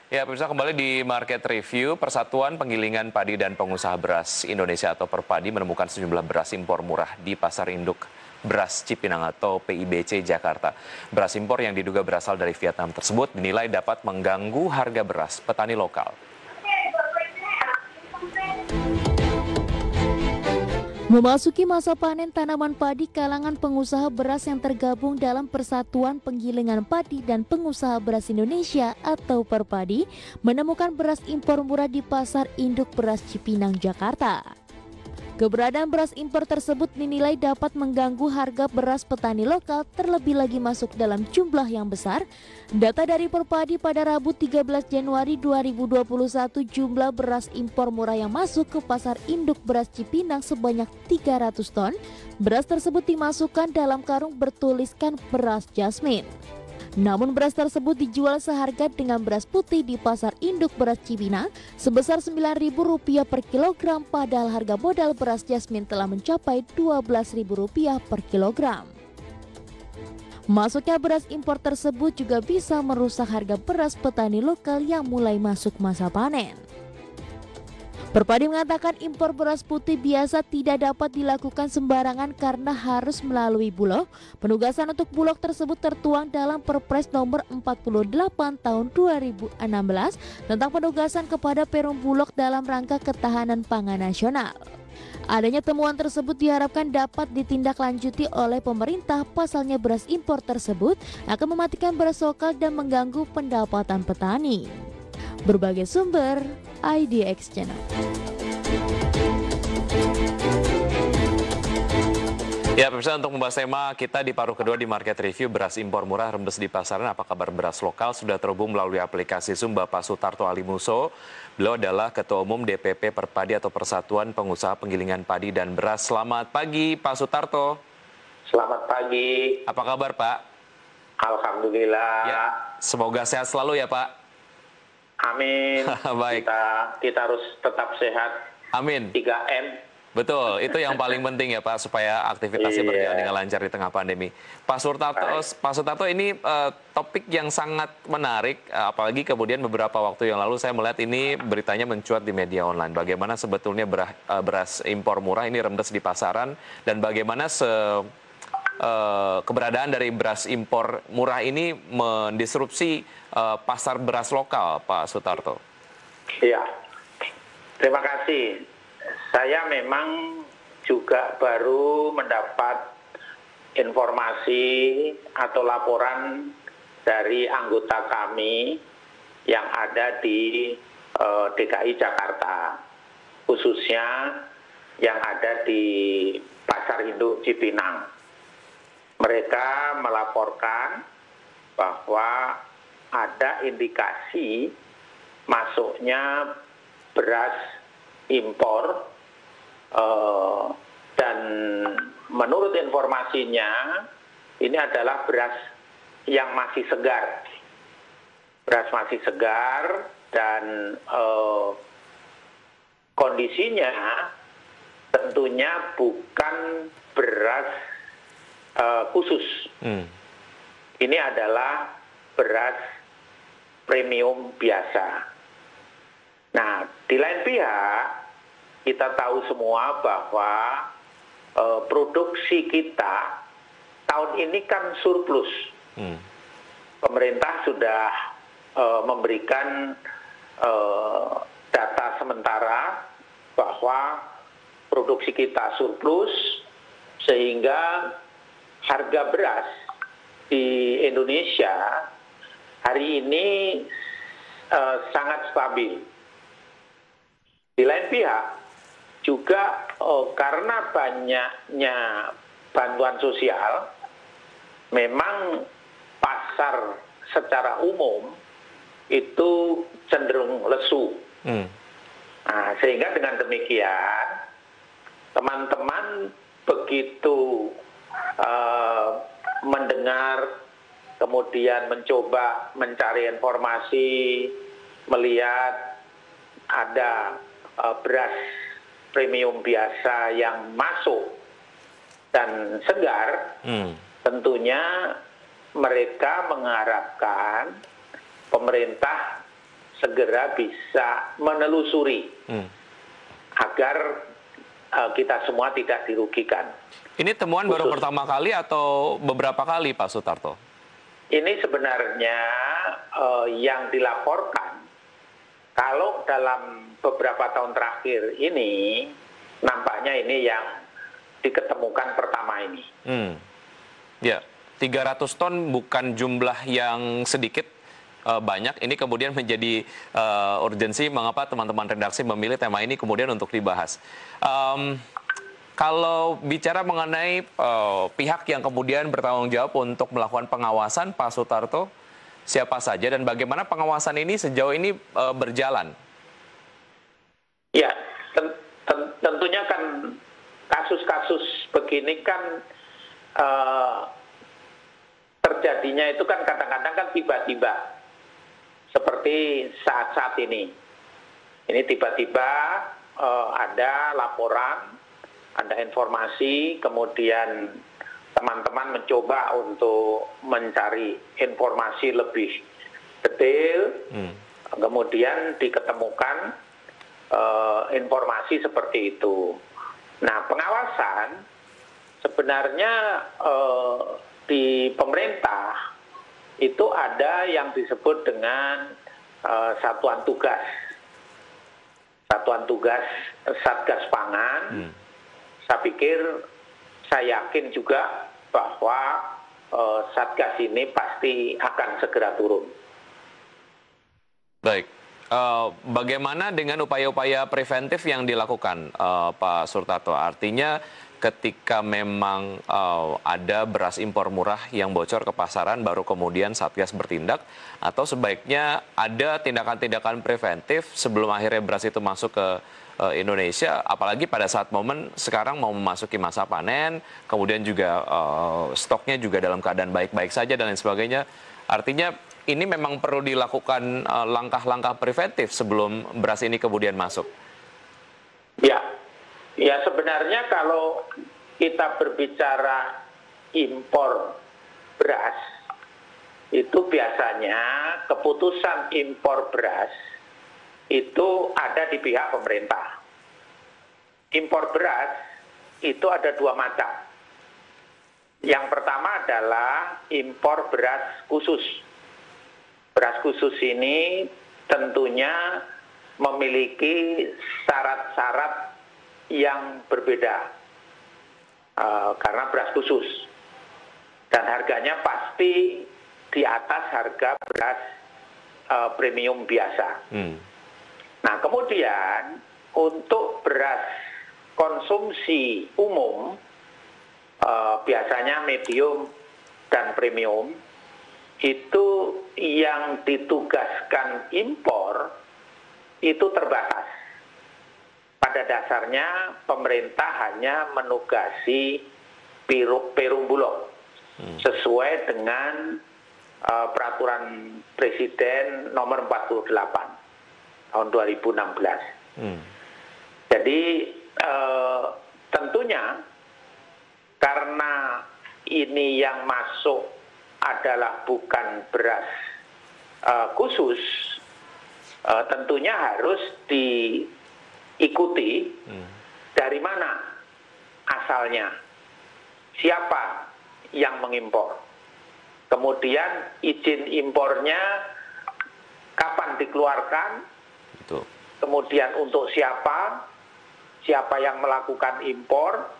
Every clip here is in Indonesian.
Ya, pemirsa, kembali di Market Review, Persatuan Penggilingan Padi dan Pengusaha Beras Indonesia atau Perpadi menemukan sejumlah beras impor murah di Pasar Induk Beras Cipinang atau PIBC Jakarta. Beras impor yang diduga berasal dari Vietnam tersebut dinilai dapat mengganggu harga beras petani lokal. Memasuki masa panen tanaman padi, kalangan pengusaha beras yang tergabung dalam Persatuan Penggilingan Padi dan Pengusaha Beras Indonesia atau Perpadi menemukan beras impor murah di Pasar Induk Beras Cipinang, Jakarta. Keberadaan beras impor tersebut dinilai dapat mengganggu harga beras petani lokal, terlebih lagi masuk dalam jumlah yang besar. Data dari Perpadi pada Rabu 13 Januari 2021, jumlah beras impor murah yang masuk ke Pasar Induk Beras Cipinang sebanyak 300 ton. Beras tersebut dimasukkan dalam karung bertuliskan beras jasmin. Namun beras tersebut dijual seharga dengan beras putih di Pasar Induk Beras Cipinang sebesar Rp9.000 per kilogram, padahal harga modal beras jasmin telah mencapai Rp12.000 per kilogram. Masuknya beras impor tersebut juga bisa merusak harga beras petani lokal yang mulai masuk masa panen. Perpadi mengatakan impor beras putih biasa tidak dapat dilakukan sembarangan karena harus melalui Bulog. Penugasan untuk Bulog tersebut tertuang dalam Perpres nomor 48 tahun 2016 tentang penugasan kepada Perum Bulog dalam rangka ketahanan pangan nasional. Adanya temuan tersebut diharapkan dapat ditindaklanjuti oleh pemerintah. Pasalnya beras impor tersebut akan mematikan beras lokal dan mengganggu pendapatan petani. Berbagai sumber, IDX Channel. Ya, pemirsa, untuk membahas tema kita di paruh kedua di Market Review, beras impor murah rembes di pasaran, apa kabar beras lokal? Sudah terhubung melalui aplikasi Zoom Bapak Sutarto Alimuso. Beliau adalah Ketua Umum DPP Perpadi atau Persatuan Pengusaha Penggilingan Padi dan Beras. Selamat pagi, Pak Sutarto. Selamat pagi. Apa kabar, Pak? Alhamdulillah. Ya, semoga sehat selalu ya, Pak. Amin. Baik. Kita harus tetap sehat. Amin. 3M. Betul, itu yang paling penting ya Pak, supaya aktivitasnya berjalan dengan lancar di tengah pandemi. Pak Sutarto, ini topik yang sangat menarik, apalagi kemudian beberapa waktu yang lalu saya melihat ini beritanya mencuat di media online. Bagaimana sebetulnya beras impor murah ini rembes di pasaran, dan bagaimana keberadaan dari beras impor murah ini mendisrupsi pasar beras lokal, Pak Sutarto. Iya, terima kasih. Saya memang juga baru mendapat informasi atau laporan dari anggota kami yang ada di DKI Jakarta, khususnya yang ada di Pasar Induk Cipinang. Mereka melaporkan bahwa ada indikasi masuknya beras impor, dan menurut informasinya ini adalah beras yang masih segar. Beras masih segar dan kondisinya tentunya bukan beras khusus. Ini adalah beras premium biasa. Nah, di lain pihak kita tahu semua bahwa produksi kita tahun ini kan surplus. Pemerintah sudah memberikan data sementara bahwa produksi kita surplus, sehingga harga beras di Indonesia hari ini sangat stabil. Di lain pihak juga karena banyaknya bantuan sosial, memang pasar secara umum itu cenderung lesu. Nah, sehingga dengan demikian teman-teman begitu mendengar, kemudian mencoba mencari informasi, melihat ada beras premium biasa yang masuk dan segar, tentunya mereka mengharapkan pemerintah segera bisa menelusuri agar kita semua tidak dirugikan. Ini temuan baru pertama kali atau beberapa kali, Pak Sutarto? Ini sebenarnya yang dilaporkan, kalau dalam beberapa tahun terakhir ini, nampaknya ini yang diketemukan pertama ini. Ya, 300 ton bukan jumlah yang sedikit, banyak. Ini kemudian menjadi urgensi mengapa teman-teman redaksi memilih tema ini kemudian untuk dibahas. Kalau bicara mengenai pihak yang kemudian bertanggung jawab untuk melakukan pengawasan, Pak Sutarto, siapa saja dan bagaimana pengawasan ini sejauh ini berjalan? Ya, tentunya kan kasus-kasus begini kan terjadinya itu kan kadang-kadang kan tiba-tiba, seperti saat-saat ini. Ini tiba-tiba ada laporan, ada informasi, kemudian teman-teman mencoba untuk mencari informasi lebih detail, kemudian diketemukan informasi seperti itu. Nah, pengawasan sebenarnya di pemerintah itu ada yang disebut dengan satuan tugas Satgas Pangan. Saya pikir, saya yakin juga bahwa Satgas ini pasti akan segera turun. Baik. Bagaimana dengan upaya-upaya preventif yang dilakukan, Pak Sutarto? Artinya ketika memang ada beras impor murah yang bocor ke pasaran, baru kemudian Satgas bertindak, atau sebaiknya ada tindakan-tindakan preventif sebelum akhirnya beras itu masuk ke Indonesia, apalagi pada saat momen sekarang mau memasuki masa panen, kemudian juga stoknya juga dalam keadaan baik-baik saja dan lain sebagainya. Artinya ini memang perlu dilakukan langkah-langkah preventif sebelum beras ini kemudian masuk. Ya sebenarnya kalau kita berbicara impor beras, itu biasanya keputusan impor beras itu ada di pihak pemerintah. Impor beras itu ada dua macam. Yang pertama adalah impor beras khusus. Beras khusus ini tentunya memiliki syarat-syarat yang berbeda karena beras khusus. Dan harganya pasti di atas harga beras premium biasa. Nah, kemudian untuk beras konsumsi umum, biasanya medium dan premium, itu yang ditugaskan impor itu terbatas. Pada dasarnya pemerintah hanya menugasi Perum Bulog sesuai dengan peraturan Presiden nomor 48 tahun 2016. Jadi tentunya karena ini yang masuk adalah bukan beras khusus, tentunya harus diikuti dari mana asalnya, siapa yang mengimpor, kemudian izin impornya kapan dikeluarkan, kemudian untuk siapa yang melakukan impor.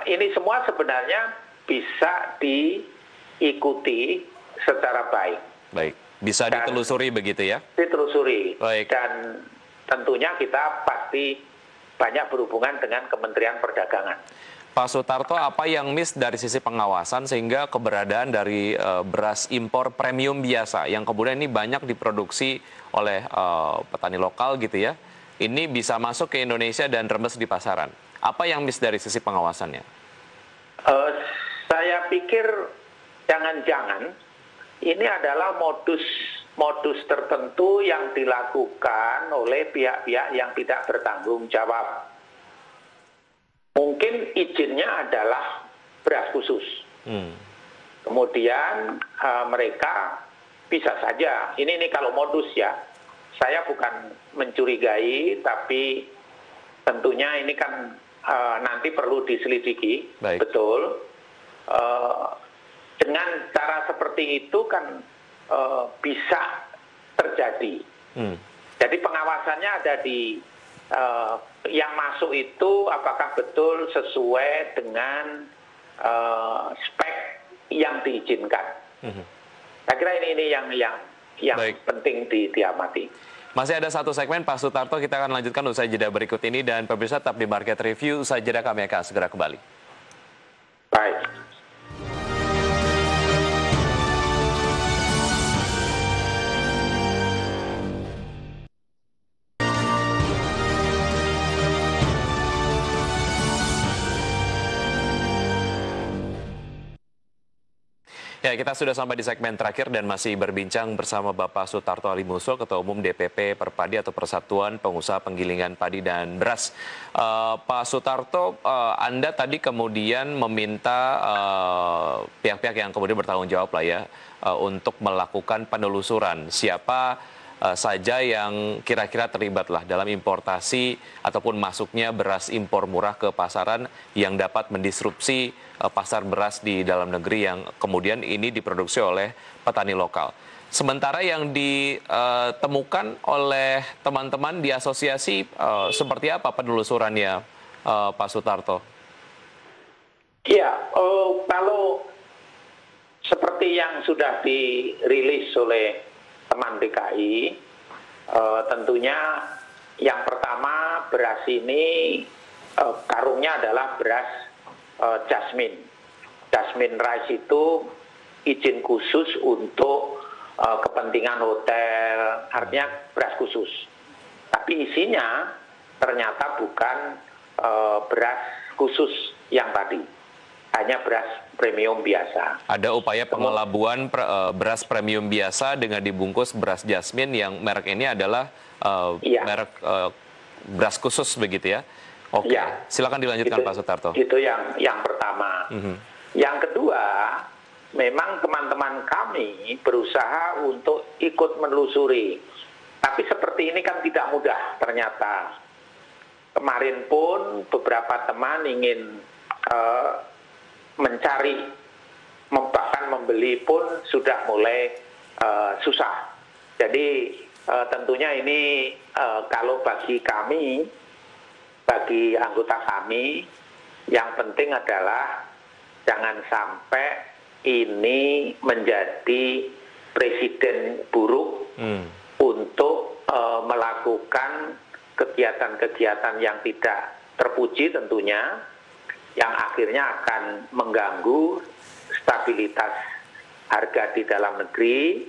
Ini semua sebenarnya bisa diikuti secara baik. Baik, bisa ditelusuri begitu ya? Ditelusuri. Baik. Dan tentunya kita pasti banyak berhubungan dengan Kementerian Perdagangan. Pak Sutarto, apa yang miss dari sisi pengawasan sehingga keberadaan dari beras impor premium biasa yang kemudian ini banyak diproduksi oleh petani lokal gitu ya, ini bisa masuk ke Indonesia dan remes di pasaran? Apa yang miss dari sisi pengawasannya? Saya pikir jangan-jangan ini adalah modus tertentu yang dilakukan oleh pihak-pihak yang tidak bertanggung jawab. Mungkin izinnya adalah beras khusus. Kemudian mereka bisa saja, ini kalau modus ya, saya bukan mencurigai, tapi tentunya ini kan nanti perlu diselidiki. Baik. Betul. Dengan cara seperti itu kan bisa terjadi. Jadi pengawasannya ada di yang masuk itu apakah betul sesuai dengan spek yang diizinkan. Saya kira ini yang penting diamati. Masih ada satu segmen, Pak Sutarto, kita akan lanjutkan usai jeda berikut ini, dan pemirsa tetap di Market Review, usai jeda kami akan segera kembali. Baik. Ya, kita sudah sampai di segmen terakhir dan masih berbincang bersama Bapak Sutarto Alimuso, Ketua Umum DPP Perpadi atau Persatuan Pengusaha Penggilingan Padi dan Beras. Pak Sutarto, Anda tadi kemudian meminta pihak-pihak yang kemudian bertanggung jawab lah ya, untuk melakukan penelusuran siapa saja yang kira-kira terlibat lah dalam importasi ataupun masuknya beras impor murah ke pasaran yang dapat mendisrupsi pasar beras di dalam negeri yang kemudian ini diproduksi oleh petani lokal. Sementara yang ditemukan oleh teman-teman di asosiasi seperti apa penelusurannya, Pak Sutarto? Ya, kalau seperti yang sudah dirilis oleh teman DKI, tentunya yang pertama beras ini karungnya adalah beras jasmine. Jasmine rice itu izin khusus untuk kepentingan hotel, artinya beras khusus. Tapi isinya ternyata bukan beras khusus yang tadi, hanya beras premium biasa. Ada upaya pengelabuan beras premium biasa dengan dibungkus beras jasmine yang merek ini adalah merek beras khusus begitu ya? Oke, ya. Silakan dilanjutkan Pak Sutarto. Itu yang pertama. Yang kedua, memang teman-teman kami berusaha untuk ikut menelusuri. Tapi seperti ini kan tidak mudah ternyata. Kemarin pun beberapa teman ingin mencari, bahkan membeli pun sudah mulai susah. Jadi tentunya ini kalau bagi kami, bagi anggota kami, yang penting adalah jangan sampai ini menjadi presiden buruk untuk melakukan kegiatan-kegiatan yang tidak terpuji tentunya, yang akhirnya akan mengganggu stabilitas harga di dalam negeri,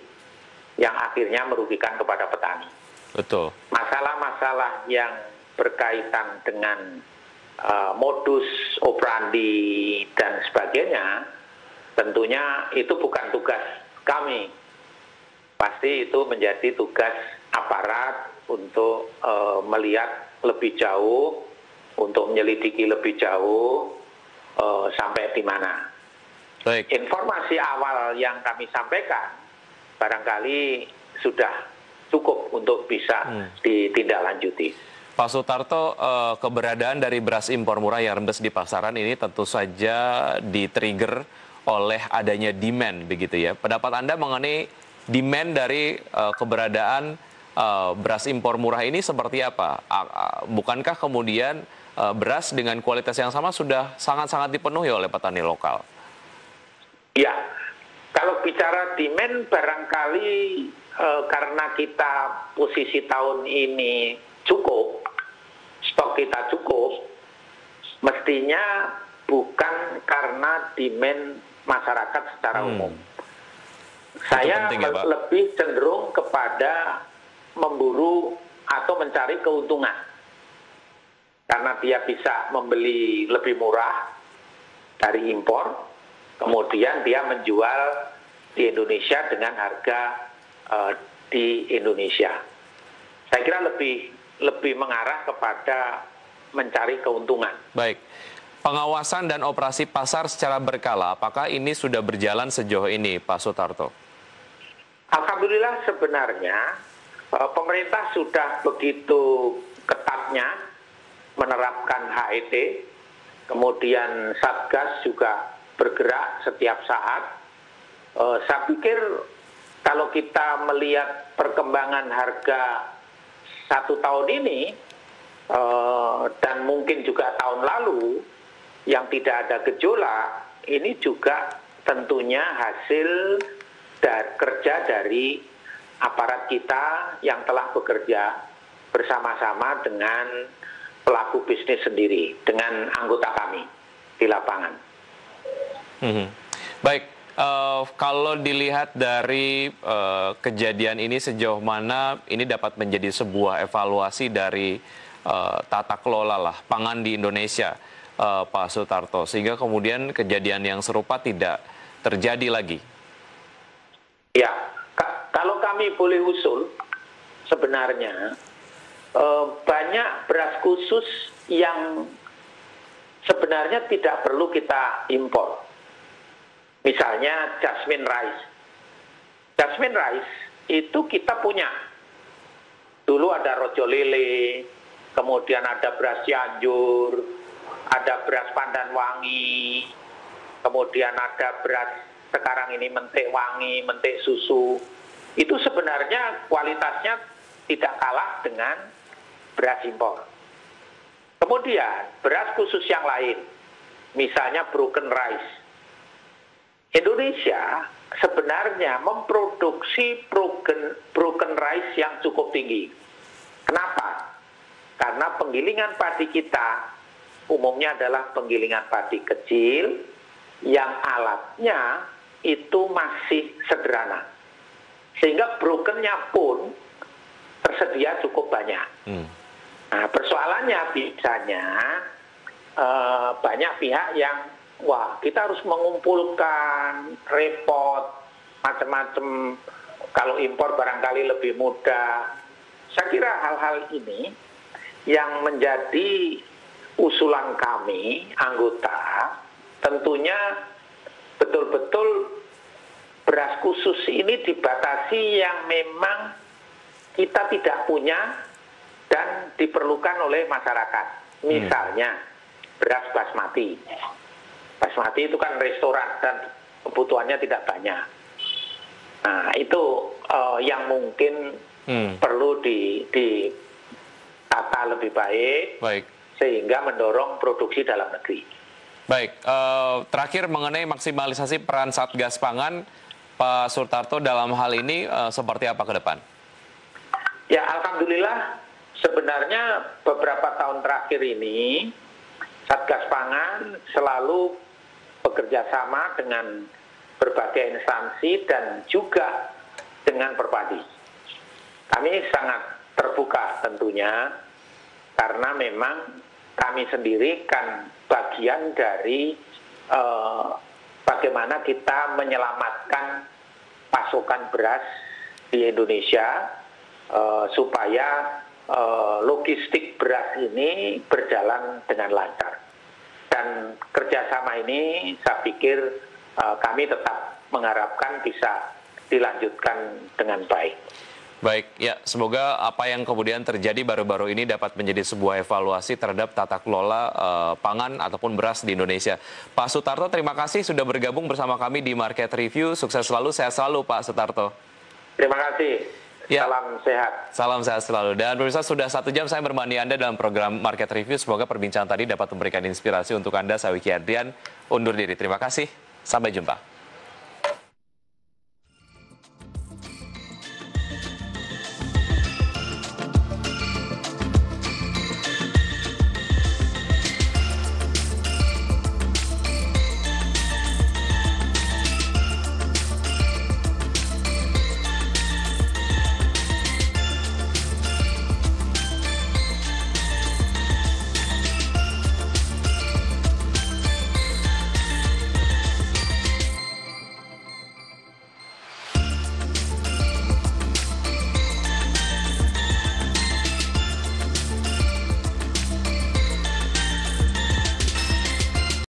yang akhirnya merugikan kepada petani. Betul. Masalah-masalah yang berkaitan dengan modus operandi dan sebagainya, tentunya itu bukan tugas kami. Pasti itu menjadi tugas aparat untuk melihat lebih jauh, untuk menyelidiki lebih jauh sampai di mana. Baik. Informasi awal yang kami sampaikan barangkali sudah cukup untuk bisa ditindaklanjuti. Pak Sutarto, keberadaan dari beras impor murah yang rembes di pasaran ini tentu saja di-trigger oleh adanya demand, begitu ya. Pendapat Anda mengenai demand dari keberadaan beras impor murah ini seperti apa? Bukankah kemudian beras dengan kualitas yang sama sudah sangat-sangat dipenuhi oleh petani lokal? Ya, kalau bicara demand barangkali karena kita posisi tahun ini cukup, stok kita cukup, mestinya bukan karena demand masyarakat secara umum. Saya penting, ya, Pak? Lebih cenderung kepada memburu atau mencari keuntungan. Karena dia bisa membeli lebih murah dari impor, kemudian dia menjual di Indonesia dengan harga di Indonesia. Saya kira lebih mengarah kepada mencari keuntungan. Baik. Pengawasan dan operasi pasar secara berkala, apakah ini sudah berjalan sejauh ini, Pak Sutarto? Alhamdulillah sebenarnya pemerintah sudah begitu ketatnya menerapkan HET, kemudian Satgas juga bergerak setiap saat. Saya pikir kalau kita melihat perkembangan harga 1 tahun ini, dan mungkin juga tahun lalu yang tidak ada gejolak, ini juga tentunya hasil kerja dari aparat kita yang telah bekerja bersama-sama dengan pelaku bisnis sendiri, dengan anggota kami di lapangan. Baik, kalau dilihat dari kejadian ini sejauh mana ini dapat menjadi sebuah evaluasi dari tata kelola lah pangan di Indonesia, Pak Sutarto, sehingga kemudian kejadian yang serupa tidak terjadi lagi. Ya, kalau kami boleh usul, sebenarnya banyak beras khusus yang sebenarnya tidak perlu kita impor. Misalnya jasmine rice. Jasmine rice itu kita punya. Dulu ada Rojo Lele, kemudian ada beras Cianjur, ada beras Pandan Wangi, kemudian ada beras sekarang ini mentik wangi, mentik susu. Itu sebenarnya kualitasnya tidak kalah dengan beras impor. Kemudian beras khusus yang lain, misalnya broken rice. Indonesia sebenarnya memproduksi broken rice yang cukup tinggi. Kenapa? Karena penggilingan padi kita umumnya adalah penggilingan padi kecil yang alatnya itu masih sederhana. Sehingga brokennya pun tersedia cukup banyak. Nah, persoalannya biasanya banyak pihak yang kita harus mengumpulkan, repot, macam-macam. Kalau impor barangkali lebih mudah. Saya kira hal-hal ini yang menjadi usulan kami, anggota, tentunya betul-betul beras khusus ini dibatasi yang memang kita tidak punya dan diperlukan oleh masyarakat. Misalnya beras basmati. Basmati itu kan restoran dan kebutuhannya tidak banyak. Nah, itu yang mungkin perlu ditata lebih baik, sehingga mendorong produksi dalam negeri. Baik, terakhir mengenai maksimalisasi peran Satgas Pangan, Pak Sutarto dalam hal ini seperti apa ke depan? Ya, alhamdulillah sebenarnya beberapa tahun terakhir ini Satgas Pangan selalu bekerja sama dengan berbagai instansi dan juga dengan Perpadi. Kami sangat terbuka tentunya karena memang kami sendiri kan bagian dari bagaimana kita menyelamatkan pasokan beras di Indonesia supaya logistik beras ini berjalan dengan lancar. Dan kerjasama ini saya pikir kami tetap mengharapkan bisa dilanjutkan dengan baik. Baik, ya semoga apa yang kemudian terjadi baru-baru ini dapat menjadi sebuah evaluasi terhadap tata kelola pangan ataupun beras di Indonesia. Pak Sutarto, terima kasih sudah bergabung bersama kami di Market Review. Sukses selalu, sehat selalu Pak Sutarto. Terima kasih. Ya. Salam sehat. Salam sehat selalu. Dan pemirsa, sudah 1 jam saya menemani Anda dalam program Market Review. Semoga perbincangan tadi dapat memberikan inspirasi untuk Anda. Saya Wiki Adrian, undur diri. Terima kasih. Sampai jumpa.